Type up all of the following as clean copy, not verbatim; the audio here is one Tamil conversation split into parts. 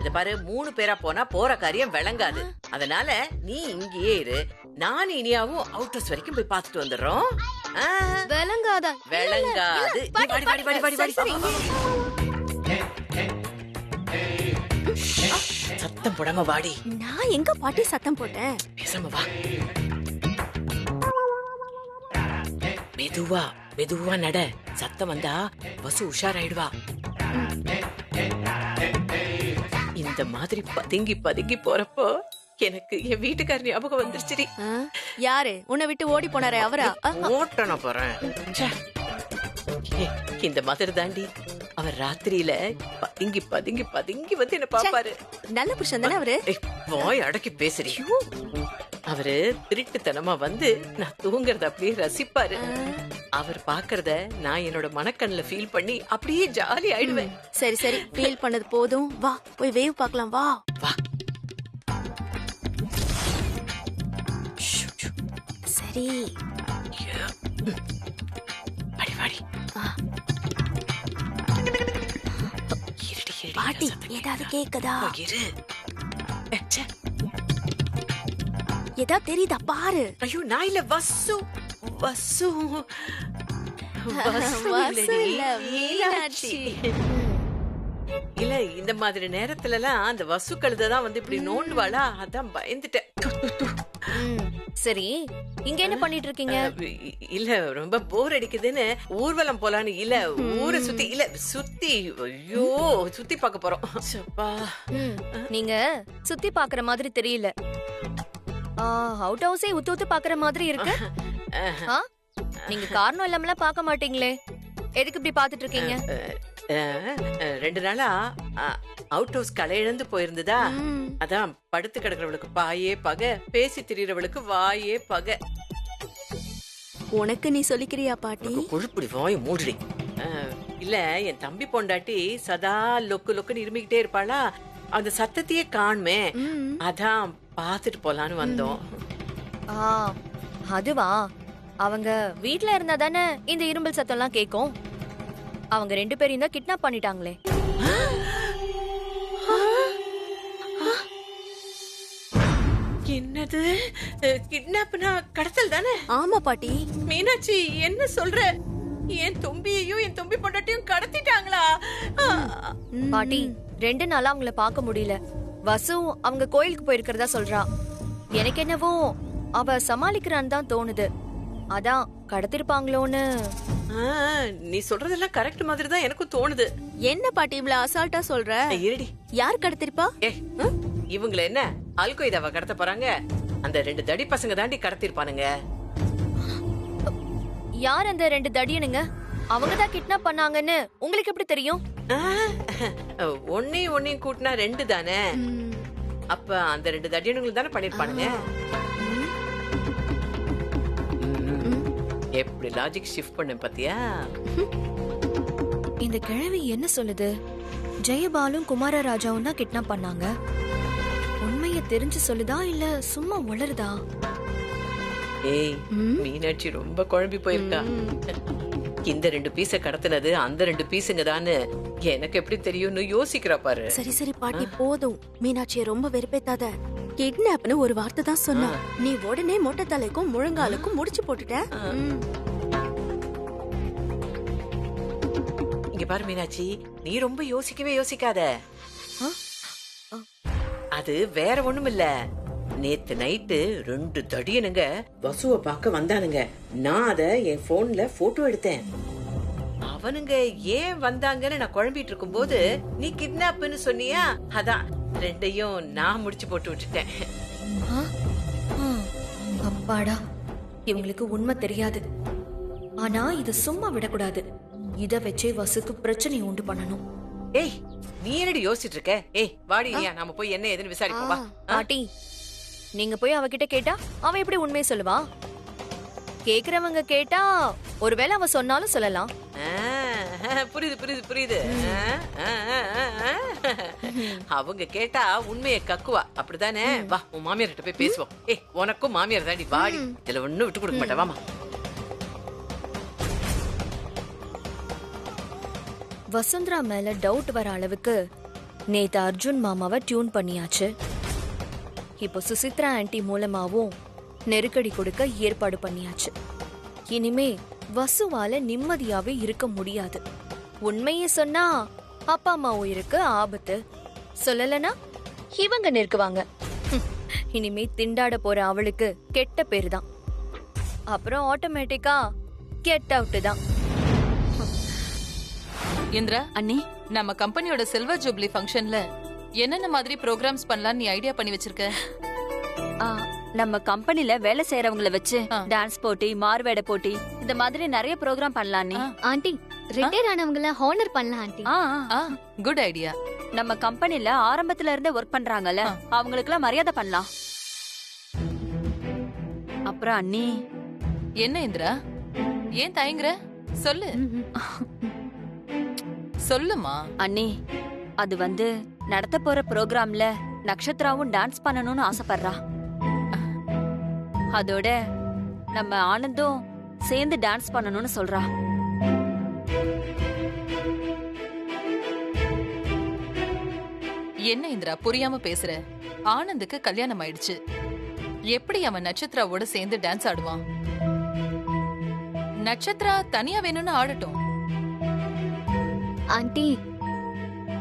இத பாரு 3 பேரா போனா போற காரியம் விளங்காது. அதனால நீ இங்கேயே இரு. நான் இனியாவும் அவுட்டர்ஸ் வரைக்கும் போய் பார்த்துட்டு வந்துடுறோம். விளங்காதா? விளங்காது. வாடி. சத்தம் போடாம வாடி. நான் எங்க பாட்டி சத்தம் போட்டேன்? பேசாம வா. மெதுவா நட. சத்தம் வந்தா வசு உஷாராயிடுவா. இந்த மாதிரி பதுங்கி போறப்போ எனக்கு என் வீட்டுக்கார ஞாபகம் வந்துருச்சுடி. யாரு உன்னை விட்டு ஓடி போனாரே அவரா? ஓட்டன போறேன். இந்த மாதிரி தாண்டி அவர் ராத்திரியில பதுங்கி வந்து என்ன பாப்பாரு. நல்ல புருஷன் தானே அவரு? வாய் அடக்கி பேசுறீ. அவரு திருட்டுத்தனமா வந்து நான் தூங்குறத அப்படியே ரசிப்பாரு. அவர் பாக்குறத நான் என்னோட மனக்கண்ணுல ஃபீல் பண்ணி அப்படியே ஜாலி ஆயிடுவேன். சரி ஃபீல் பண்ணது போதும், வா போய் வேவ் பார்க்கலாம். வா. சரி வாடி. பாட்டி ஏதாவது கேக்குதா? ஏதாவது தெரியுதா பாரு. ஐயோ நான் இல்ல வசு இல்ல, மீனாட்சி. இல்ல இந்த மாதிரி நேரத்துல எல்லாம் அந்த வசு கழுதான் வந்து இப்படி நோண்டுவாளா, அதான் பயந்துட்டேன். சரி, இங்க என்ன பண்ணிட்டு இருக்கீங்க? இல்ல ரொம்ப போர் அடிக்குதுன்னு ஊர்வலம் போலான்னு. இல்ல ஊரை சுத்தி ஐயோ சுத்தி பார்க்க போறோம். நீங்க சுத்தி பாக்குற மாதிரி தெரியல. அவுட் ஹவுஸே உத்து பாக்குற மாதிரி இருக்கு. நீங்க காரணம் இல்லாமலாம் பார்க்க மாட்டீங்களே, எதுக்கு இப்படி பாத்துட்டு இருக்கீங்க? 2 நாளா அவுட் ஹவுஸ் களை இழந்து போயிருந்ததா, அதான் படுத்து கிடக்குறவளுக்கு பாயே பகை, பேசி திரியறவளுக்கு வாயே பகை. உனக்கு நீ சொல்லிக்கிறியா பாட்டி? கொழுப்புடி வாய் மூடுடி. இல்ல என் தம்பி பொண்டாட்டி சதா லொக்குன்னு இருமிக்கிட்டே இருப்பாளா, அந்த சத்தத்தையே காணுமே, அதான் பாத்துட்டு போலான்னு வந்தோம். அதுவா? அவங்க வீட்ல இருந்தா தானே இந்த இரும்பல் சத்தம் எல்லாம் கேக்கும். அவங்க 2 பேரையும் தான் கிட்னாப் பண்ணிட்டாங்களே. என்னது? கிட்னாப்னா கடத்தல் தானே? ஆமா பாட்டி. மீனாட்சி என்ன சொல்ற? என் தொம்பியையும் என் தொம்பி பொண்டாட்டியும் கடத்திட்டாங்களா? பாட்டி 2 நாளா அவங்கள பார்க்க முடியல. வசு அவங்க கோயிலுக்கு போயிருக்கிறதா சொல்றா. எனக்கு என்னவோ அவ சமாளிக்கிறான்னு தான் தோணுது. அதான் கடத்திருப்பாங்களோன்னு. நீ சொல்றதெல்லாம் கரெக்ட் மாதிரி தான் எனக்கும் தோணுது. என்ன பாட்டி இவ்வளவு அசால்ட்டா சொல்ற? இருடி, யார் கடத்திருப்பா? இவங்கள என்ன அல்கொய்தாவா கடத்த போறாங்க? அந்த 2 தடி பசங்க தாண்டி கடத்திருப்பானுங்க. யார் அந்த 2 தடியனுங்க? அவங்க தான் கிட்னாப் பண்ணாங்கன்னு உங்களுக்கு எப்படி தெரியும்? ஒன்னையும் கூட்டினா 2 தானே. அப்ப அந்த 2 தடியனுங்களும் தானே பண்ணிருப்பானுங்க. எப்படி லாஜிக் ஷிஃப்ட் பண்ண பாத்தியா? இந்த கிழவி என்ன சொல்லுது? ஜெயபாலும் குமாரராஜாவும் தான் கிட்னாப் பண்ணாங்க. உண்மையை தெரிஞ்சு சொல்லுதா இல்ல சும்மா உளருதா? ஏய், மீனாட்சி ரொம்ப குழம்பி போயிருக்கா. இந்த 2 பீஸ கடத்தினது அந்த 2 பீஸுங்க தானு எனக்கு எப்படி தெரியும்னு யோசிக்கிறா பாரு. சரி பாட்டி போதும். மீனாட்சியை ரொம்ப வெறுப்பேத்தாத. கிட்னாப்னு ஒரு வார்த்தை தான் சொன்னா, நீ உடனே மொட்டை தலைக்கும் முழங்காலுக்கும் முடிச்சு போட்டுட்ட. இங்க பாரு மீனாட்சி, நீ ரொம்ப யோசிக்காத. அது வேற ஒண்ணும் இல்ல. நேத்து நைட்டு 2 தடியனுங்க வசுவ பார்க்க வந்தானுங்க. நான் அத என் போன்ல போட்டோ எடுத்தேன். அவனுங்க ஏன் வந்தாங்கன்னு நான் குழம்பிட்டு இருக்கும் போது நீ கிட்னாப்னு சொன்னியா, அதான் 2யும் நான் முடிச்சு போட்டு விட்டுட்டேன். அப்பாடா, இவங்களுக்கு உண்மை தெரியாது. ஆனா இத சும்மா விடக்கூடாது. இத வச்சே வசுக்கு பிரச்சனை உண்டு பண்ணணும். ஏய், நீ என்னடி யோசிச்சுட்டு இருக்க? ஏய் வாடி, நாம போய் என்ன ஏதுன்னு விசாரிப்போம் வா. பாட்டி, நீங்க போய் அவகிட்ட கேட்டா அவ எப்படி உண்மையை சொல்லுவா? கேக்குறவங்க கேட்டா ஒருவேளை அவ சொன்னாலும் சொல்லலாம். புரியுது. அவங்க கேட்டா உண்மையை கக்குவா, அப்படிதானே? வா உன் மாமியார் கிட்ட போய் பேசுவோம். ஏய், உனக்கும் மாமியார் தாண்டி, வாடி. இதுல ஒண்ணும் விட்டு கொடுக்க மாட்டேன், வாமா. வசுந்தரா மேல டவுட் வர அளவுக்கு நேத்து அர்ஜுன் மாமாவை டியூன் பண்ணியாச்சு. இப்போ சுசித்ரா ஆன்ட்டி மூலமாவும் நெருக்கடி கொடுக்க ஏற்பாடு பண்ணியாச்சு. இனிமே வசுவால நிம்மதியாவே இருக்க முடியாது. உண்மையை சொன்னா அப்பா அம்மா உயிருக்கு ஆபத்து, சொல்லலனா இவங்க நெருக்குவாங்க. இனிமே திண்டாட போற அவளுக்கு கெட்ட பேரு தான். அப்புறம் ஆட்டோமேட்டிக்கா கெட் அவுட் தான். இந்திரா, அண்ணி, நம்ம கம்பெனியோட சில்வர் ஜூப்ளி ஃபங்க்ஷன்ல என்னென்ன மாதிரி ப்ரோகிராம்ஸ் பண்ணலாம் நீ ஐடியா பண்ணி வச்சிருக்க? ஆ, நம்ம கம்பெனில வேலை செய்யறவங்கள வச்சு ஆ. டான்ஸ் போட்டி, மார்வேட போட்டி, இந்த மாதிரி நிறைய ப்ரோக்ராம் பண்ணலாம் அண்ணி. ஆண்டி ரிட்டையர் ஆனவங்கள ஹானர் பண்ணலாம் ஆண்டி. ஆ, குட் ஐடியா. நம்ம கம்பெனில ஆரம்பத்துல இருந்தே ஒர்க் பண்றாங்கல்ல, அவங்களுக்குலாம் மரியாதை பண்ணலாம். அப்புறம் அண்ணி, என்ன இந்திரா, ஏன் தயங்குற? சொல்லு சொல்லுமா. அண்ணி, அது வந்து நடத்த போற ப்ரோக்ராம்ல நக்ஷத்ராவும் டான்ஸ் பண்ணணும்னு ஆசைப்படுறா. அதோட நம்ம ஆனந்தும் சேர்ந்து டான்ஸ் பண்ணணும்னு சொல்றா. என்ன இந்திரா புரியாம பேசுற? ஆனந்துக்கு கல்யாணம் ஆயிடுச்சு. எப்படி அவன் நட்சத்திராவோட சேர்ந்து டான்ஸ் ஆடுவான்? நட்சத்திரா தனியா வேணும்னு ஆடட்டும். ஆண்டி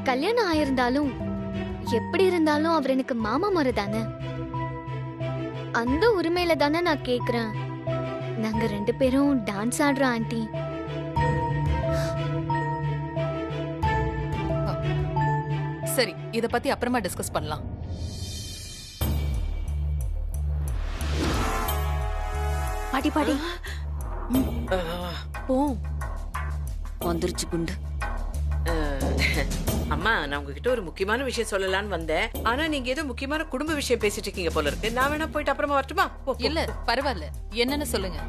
கல்யாணம் ஆயிருந்தாலும் எப்படி இருந்தாலும் அவர் எனக்கு மாமா முறை தானே. அந்த உரிமையில தானே நான் கேக்குறேன். நாங்க 2 பேரும் டான்ஸ் ஆடுறோம் ஆண்டி. சரி, இத பத்தி அப்புறமா டிஸ்கஸ் பண்ணலாம். பாடி பாடி போ. வந்துருச்சு குண்டு. அம்மா, நான் உங்ககிட்ட ஒரு முக்கியமான விஷயம் சொல்லலாம்னு வந்தேன். ஆனா நீங்க ஏதோ முக்கியமான குடும்ப விஷயம் பேசிட்டு இருக்கீங்க போல இருக்கு. நான் வேணா போயிட்டு அப்புறமா வரட்டுமா? போ, போ. இல்ல பரவாயில்ல, என்னன்னு சொல்லுங்க.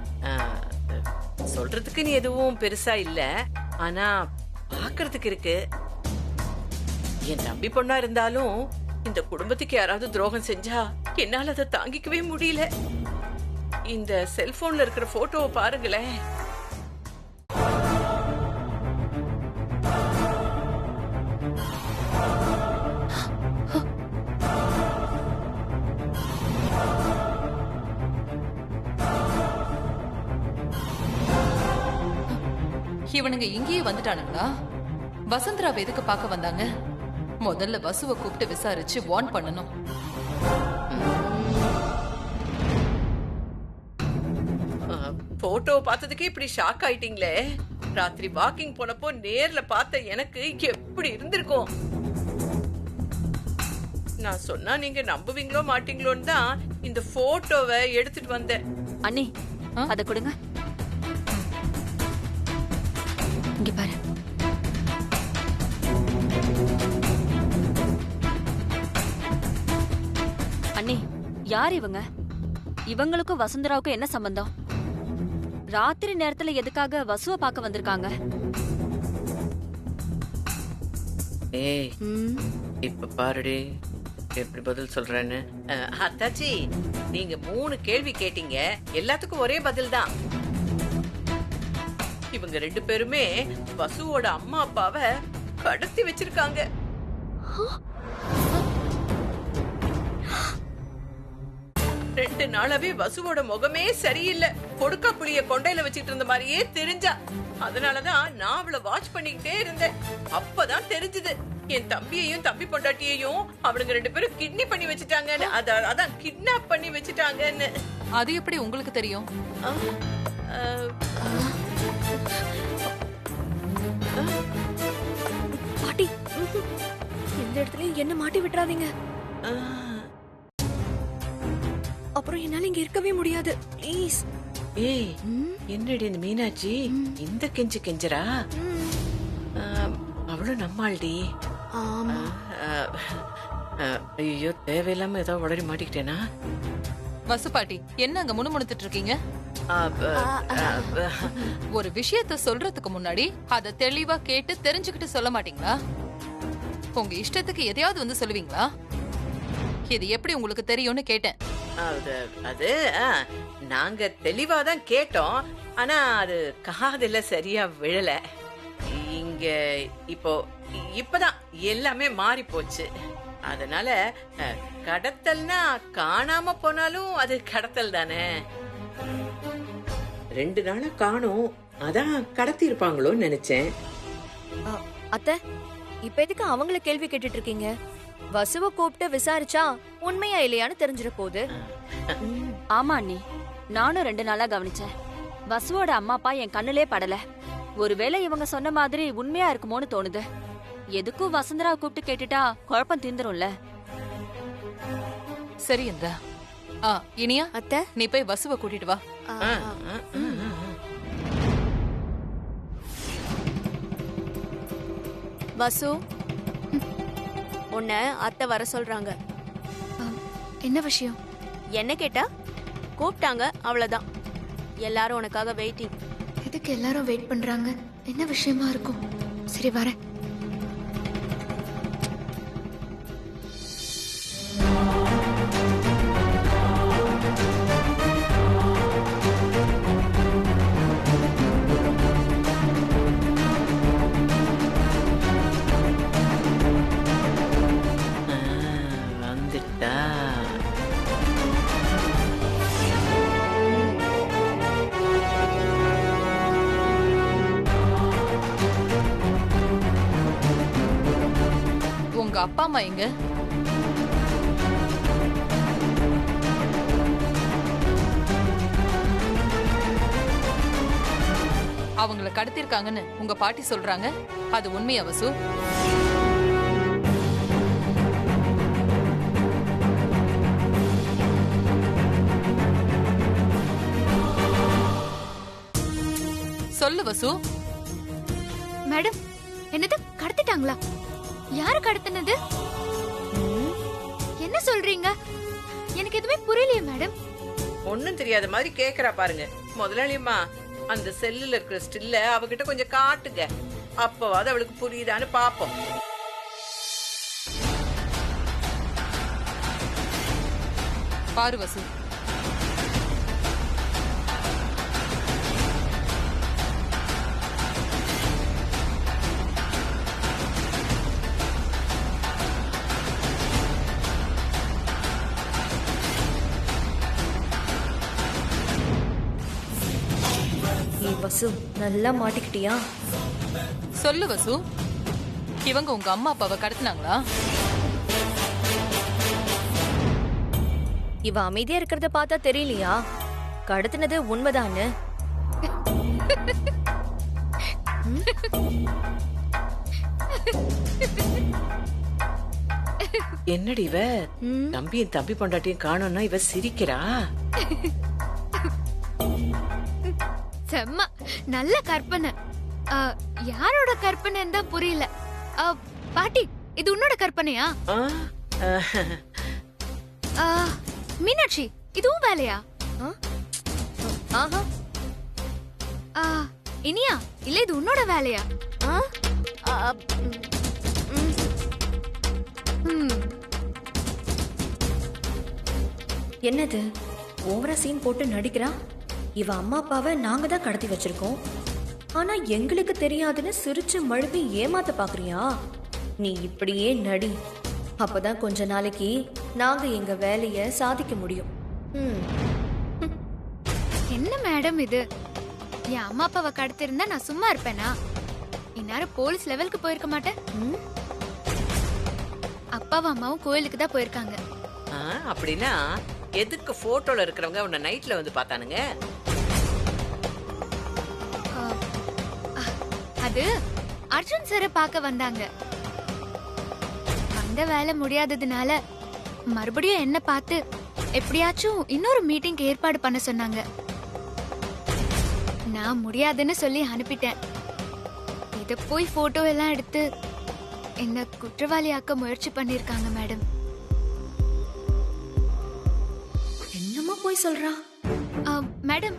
சொல்றதுக்கு நீ எதுவும் பெருசா இல்ல, ஆனா பாக்குறதுக்கு இருக்கு. என் தம்பி பொண்ணா இருந்தாலும் இந்த குடும்பத்துக்கு யாராவது துரோகம் செஞ்சா என்னால அதை தாங்கிக்கவே முடியல. இந்த செல்போன்ல இருக்கிற போட்டோவை பாருங்களேன். இவனுங்க இங்கேயே வந்துட்டானுங்களா? வசந்தராவ எதுக்கு பார்க்க வந்தாங்க? முதல்ல வசுவை கூப்பிட்டு விசாரிச்சு வார்ன் பண்ணணும். போட்டோ பார்த்ததுக்கே இப்படி ஷாக் ஆயிட்டீங்களே. ராத்திரி வாக்கிங் போனப்போ நேர்ல பார்த்த எனக்கு எப்படி இருந்திருக்கும்? நான் சொன்னா நீங்க நம்புவீங்களோ மாட்டீங்களோன்னு தான் இந்த போட்டோவை எடுத்துட்டு வந்தேன். அண்ணி, அத கொடுங்க. இங்க பாரு. அண்ணி, யார் இவங்க? இவங்களுக்கும் வசுந்தராவுக்கும் என்ன சம்பந்தம்? ராத்திரி நேரத்துல எதுக்காக வசுவை பார்க்க வந்திருக்காங்க? ஏய், இப்ப பாருடி எப்படி பதில் சொல்றேன்னு. அத்தாச்சி, நீங்க 3 கேள்வி கேட்டீங்க, எல்லாத்துக்கும் ஒரே பதில் தான். இவங்க 2 பேருமே வசுவோட அம்மா அப்பாவை கடத்தி வச்சிருக்காங்க. ரெண்டு நாளாவே வசுவோட முகமே சரியில்லை. கொடுக்கா புளிய கொண்டையில வச்சிட்டு இருந்த மாதிரியே தெரிஞ்சா. அதனாலதான் நான் அவளை வாட்ச் பண்ணிக்கிட்டே இருந்தேன். அப்பதான் தெரிஞ்சது என் தம்பியையும் தம்பி பொண்டாட்டியையும் அவனுங்க 2 பேரும் கிட்னி பண்ணி வச்சுட்டாங்கன்னு. அதான் கிட்னாப் பண்ணி வச்சுட்டாங்கன்னு. அது எப்படி உங்களுக்கு தெரியும்? பாட்டி, எந்த இடத்துலயும் என்ன மாட்டி விட்டுறாதீங்க. அப்புறம் என்னால இங்க இருக்கவே முடியாது. ப்ளீஸ். ஏய், என்னடி இந்த மீனாட்சி இந்த கெஞ்சு கெஞ்சரா? அவளும் நம்மாள்டி. ஆமா. ஐயோ, தேவையில்லாம ஏதோ உளறி மாட்டிக்கிட்டேனா? வசு பாட்டி, என்ன அங்க முணுமுணுத்துட்டு இருக்கீங்க? ஒரு விஷயத்த சொல்றதுக்கு முன்னாடி அத தெளிவா கேட்டு தெரிஞ்சுக்கிட்டு சொல்ல மாட்டீங்களா? உங்க இஷ்டத்துக்கு எதையாவது வந்து சொல்லுவீங்களா? இது எப்படி உங்களுக்கு தெரியும்னு கேட்டேன். அது நாங்க தெளிவாதான் கேட்டோம். ஆனா அது காதுல சரியா விழல. இங்க இப்போ இப்பதான் எல்லாமே மாறி போச்சு. அதனால கடத்தல்னா காணாம போனாலும் அது கடத்தல் தானே. 2 நாளா காணோம், அதான் கடத்தி இருப்பாங்களோன்னு நினைச்சேன். அத்தை, இப்ப எதுக்கு அவங்கள கேள்வி கேட்டுட்டு இருக்கீங்க? வசுவ கூப்பிட்டு விசாரிச்சா உண்மையா இல்லையான்னு தெரிஞ்சிட போகுது. ஆமா அண்ணி, நானும் 2 நாளா கவனிச்சேன். வசுவோட அம்மா அப்பா என் கண்ணுலே படல. ஒருவேளை இவங்க சொன்ன மாதிரி உண்மையா இருக்குமோன்னு தோணுது. எதுக்கும் வசுந்தரா கூப்பிட்டு கேட்டுட்டா குழப்பம் தீந்துரும்ல. சரி இந்திரா. இனியா, அத்தை, நீ போய் வசுவை கூட்டிட்டு வா. வசு, உன்னை அத்தை வர சொல்றாங்க. என்ன விஷயம்? என்ன கேட்டா? கூப்பிட்டாங்க, அவ்வளவுதான். எல்லாரும் உனக்காக வெயிட்டிங். எதுக்கு எல்லாரும் வெயிட் பண்றாங்க? என்ன விஷயமா இருக்கும்? சரி வரேன். வந்துட்டா. உங்க அப்பா அம்மா எங்க? அவங்கள கடத்திருக்காங்கன்னு உங்க பாட்டி சொல்றாங்க. அது உண்மையா வசு? சொல்லு வசு. மேடம், என்னது கடத்திட்டாங்களா? யாரு கடத்தினது? என்ன சொல்றீங்க? எனக்கு எதுவுமே புரியலையே மேடம். ஒண்ணும் தெரியாத மாதிரி கேக்குறா பாருங்க. முதலாளியம்மா, அந்த செல்லுல இருக்கிற ஸ்டில்ல அவகிட்ட கொஞ்சம் காட்டுங்க, அப்பவாது அவளுக்கு புரியுதான்னு பாப்போம். பாரு வசு. வசு, நல்லா மாட்டிக்கிட்டியா? சொல்லு வசு. இவங்க உங்க அம்மா அப்பாவை கடத்தினாங்களா? இவ அமைதியா இருக்கிறத பார்த்தா தெரியலையா கடத்தினது உண்மைதான்னு? என்னடி இவ தம்பியும் தம்பி பொண்டாட்டியும் காணோம்னா இவ சிரிக்கிறா. செம்ம நல்ல கற்பனை. யாரோட கற்பனைன்னு தான் புரியல. பாட்டி, இது உன்னோட கற்பனையா? மீனாட்சி, இதுவும் வேலையா? ஆஹா. இனியா, இல்ல இது உன்னோட வேலையா? என்னது ஓவரா சீன் போட்டு நடிக்கிறா? இவ அம்மா அப்பாவை நாங்க தான் கடத்தி வச்சிருக்கோம், ஆனா எங்களுக்கு தெரியாதுன்னு சிரிச்சு மழுப்பி ஏமாத்த பாக்குறியா? நீ இப்படியே நடி, அப்பதான் கொஞ்ச நாளைக்கு நாங்க எங்க வேலைய சாதிக்க முடியும். என்ன மேடம் இது? என் அம்மா அப்பாவை கடத்திருந்தா நான் சும்மா இருப்பேனா? இந்நேரம் போலீஸ் லெவலுக்கு போயிருக்க மாட்டேன். அப்பாவும் அம்மாவும் கோயிலுக்கு தான் போயிருக்காங்க. அப்படின்னா எதுக்கு போட்டோல இருக்கிறவங்க உன்னை நைட்ல வந்து பார்த்தானுங்க? அது அர்ஜுன் சாரை பார்க்க வந்தாங்க. அந்த வேலை முடியாததுனால மறுபடியும் என்ன பார்த்து எப்படியாச்சும் இன்னொரு மீட்டிங் ஏற்பாடு பண்ண சொன்னாங்க. நான் முடியாதுன்னு சொல்லி அனுப்பிட்டேன். இத போய் போட்டோ எல்லாம் எடுத்து என்ன குற்றவாளியாக்க முயற்சி பண்ணிருக்காங்க மேடம். என்னமா போய் சொல்றா? மேடம்,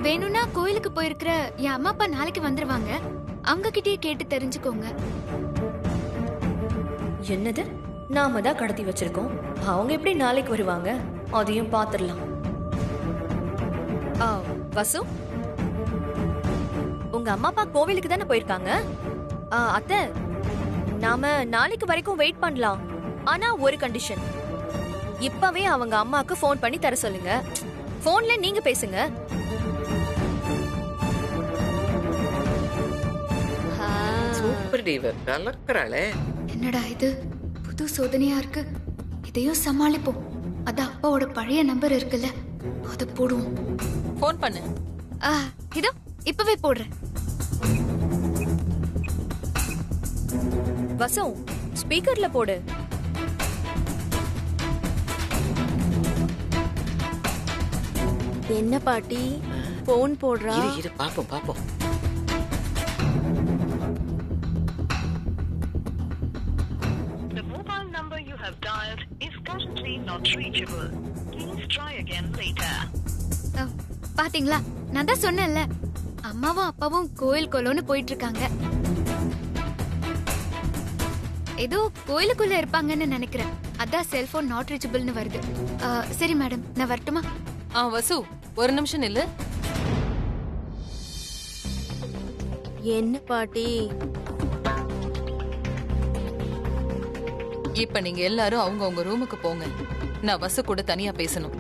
வேணும்னா கோயிலுக்கு போயிருக்கிற என் அம்மா அப்பா நாளைக்கு வந்துருவாங்க. அவங்க கிட்டயே கேட்டு தெரிஞ்சுக்கோங்க. என்னது? நாம தான் கடத்தி வச்சிருக்கோம், அவங்க எப்படி நாளைக்கு வருவாங்க? அதையும் பாத்துடலாம். வசு, உங்க அம்மா அப்பா கோவிலுக்கு தானே போயிருக்காங்க. அத்தை, நாம நாளைக்கு வரைக்கும் வெயிட் பண்ணலாம். ஆனா ஒரு கண்டிஷன். இப்பவே அவங்க அம்மாக்கு ஃபோன் பண்ணி தர சொல்லுங்க. ஃபோன்ல நீங்க பேசுங்க. சூப்பர் டிவ கலக்கறாளே. என்னடா இது புது சோதனையா இருக்கு. இதையும் சமாளிப்போம். அதான் அப்பாவோட பழைய நம்பர் இருக்குல்ல, அத போடுவோம். ஃபோன் பண்ணு. இதோ இப்பவே போடுறேன். வசு, ஸ்பீக்கர்ல போடு. என்ன பாட்டி போன் போடுறா? இரு பாப்போம். The mobile number you have dialed is currently not reachable. Please try again later. பாத்தீங்களா, நான் தான் சொன்னேன்ல, அம்மாவும் அப்பாவும் கோயில் கொலோன்னு போயிட்டு இருக்காங்க. ஏதோ கோயிலுக்குள்ள இருப்பாங்கன்னு நினைக்கிறேன். அதான் செல்போன் நாட் ரீச்சபிள்னு வருது. சரி மேடம், நான் வரட்டுமா? வசு, ஒரு நிமிஷம் நில்லு. என்ன பாட்டி? இப்ப நீங்க எல்லாரும் அவங்க ரூமுக்கு போங்க. நான் வசு கூட தனியா பேசணும்.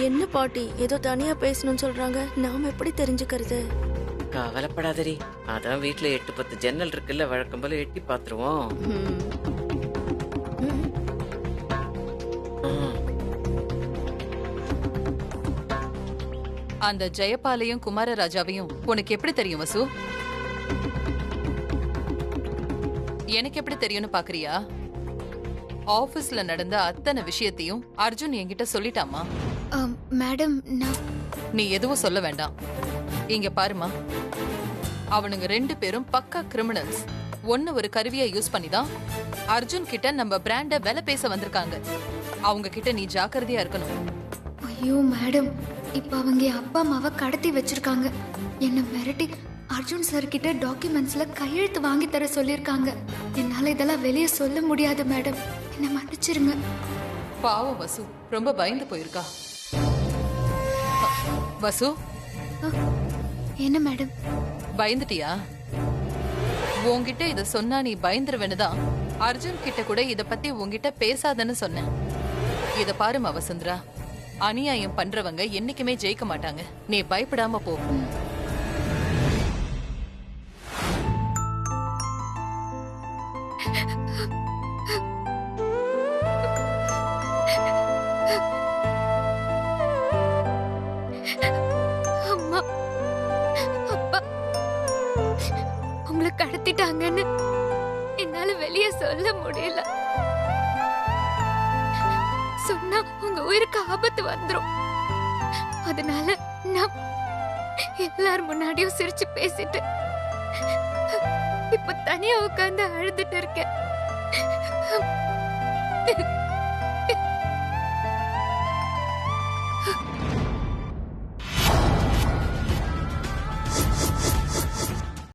என்ன பாட்டி ஏதோ தனியா பேசணும்னு சொல்றாங்க, நாம எப்படி தெரிஞ்சுக்கிறது? கவலைப்படாதடி, அதான் வீட்டுல 8-10 ஜன்னல் இருக்குல்ல, வழக்கம் போல எட்டி பாத்துருவோம். அந்த ஜெயபாலையும் குமாரராஜாவையும் உனக்கு எப்படி தெரியும் வசு? எனக்கு எப்படி தெரியும்னு பாக்குறியா? ஆபீஸ்ல நடந்த அத்தனை விஷயத்தையும் அர்ஜுன் என்கிட்ட சொல்லிட்டாமா. மேடம், நீ எதுவும் சொல்ல வேண்டாம். இங்க பாருமா, அவனுங்க 2 பேரும் பக்கா கிரிமினல்ஸ். ஒன்னு ஒரு கருவியை யூஸ் பண்ணிதான் அர்ஜுன் கிட்ட நம்ம பிராண்ட விலை பேச வந்திருக்காங்க. அவங்க கிட்ட நீ ஜாக்கிரதையா இருக்கணும். ஐயோ மேடம், இப்ப அவங்க என் அப்பா அம்மாவை கடத்தி வச்சிருக்காங்க. என்ன மிரட்டி அர்ஜுன் சார் கிட்ட டாக்குமெண்ட்ஸ்ல கையெழுத்து வாங்கி தர சொல்லிருக்காங்க. என்னால இதெல்லாம் வெளியே சொல்ல முடியாது மேடம், என்ன மன்னிச்சிருங்க. பாவம் வசு, ரொம்ப பயந்து போயிருக்கா. வசு, என்ன மேடம்? பயந்துட்டியா? உன்கிட்ட இத சொன்னா நீ பயந்துருவேனுதான் அர்ஜுன் கிட்ட கூட இத பத்தி உன்கிட்ட பேசாதன்னு சொன்னேன். இத பாருமா வசுந்தரா, அநியாயம் பண்றவங்க என்னைக்குமே ஜெயிக்க மாட்டாங்க. நீ பயப்படாம போ. அம்மா அப்பா உங்களை கடத்திட்டாங்கன்னு என்னால வெளியே சொல்ல முடியல. சொன்னா உங்க உயிருக்கு ஆபத்து வந்துரும். அதனால நான் எல்லார் முன்னாடியும் சிரிச்சு பேசிட்டு இப்ப தனியா உட்கார்ந்து அழுதுட்டு இருக்கேன்.